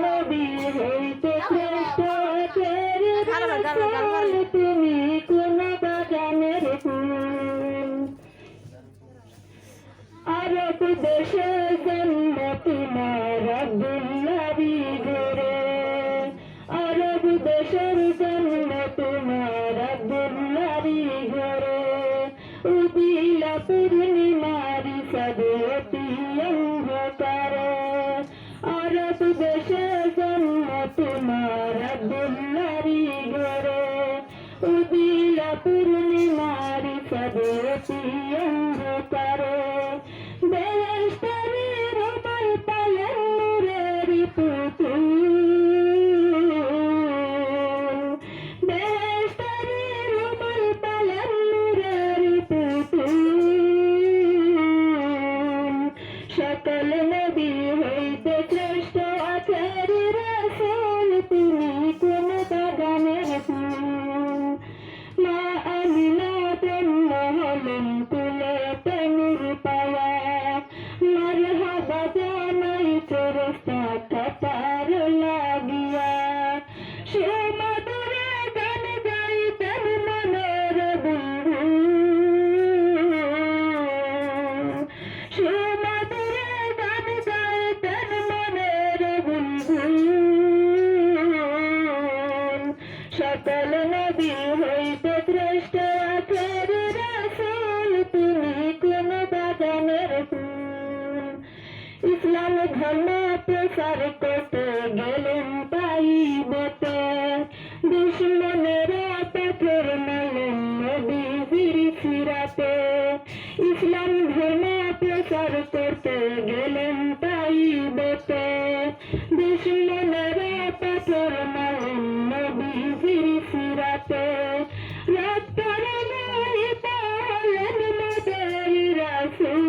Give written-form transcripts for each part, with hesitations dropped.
নবী হইতে শ্রেষ্ঠ রাসূল তুমি কোন বাগানের ফুল আরব দেশে জন্ম তোমার আব্দুল্লাহরই ঘরে আরব দেশের জন্ম তোমার আব্দুল্লাহরই ঘরে উদিলা পূর্ণিমারি সাদতি অন্ধকারে আরব দেশে জন্ম তোমার আব্দুল্লাহরই ঘরে উদিলা পূর্ণিমারি সাদতি অন্ধকারে বেহেশতের রুমাল পালেন নূরের পুতুল বেহেশতের রুমাল পালেন নূরের পুতুল সকল নবী হইতে শ্রেষ্ঠ আখেরি রাসূল তুমি কোন বাগানের ফুল মা আমিনা জন্ম হলেন কুলেতে নূর পাওয়া মারহাবা জানাই ফেরেশতা কাতার লাগিয়া সুমধুর গান গাইতেন মনের বুলবুল সুমধুর গান গাইতেন মনের বুলবুল সকল নবী হইতে শ্রেষ্ঠ আখেরি রাসূল তুমি কোন বাগানের ফুল ইসলাম ধর্ম প্রসার করতে গেলেন তাইবতে দুশ্মনেরা পাথর মারলেন নবীজির সিরাতে ইসলাম ধর্ম প্রসার করতে গেলেন তাইবতে দুশ্মনেরা পাথর মারলেন নবীজির সিরাতে রক্তরে মোহিত হলেন মোদের রাসূল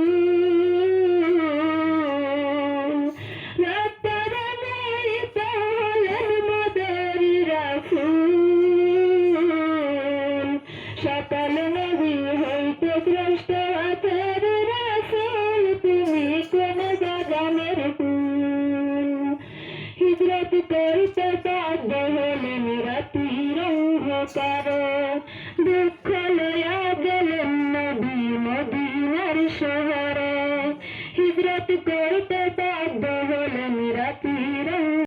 রক্তরে মোহিত হলেন মোদের রাসূল সকল নবী হইতে শ্রেষ্ঠ আখেরি রাসূল তুমি কোন বাগানের ফুল হিজরত করতে বাধ্য হলেন রাতির অন্ধকারে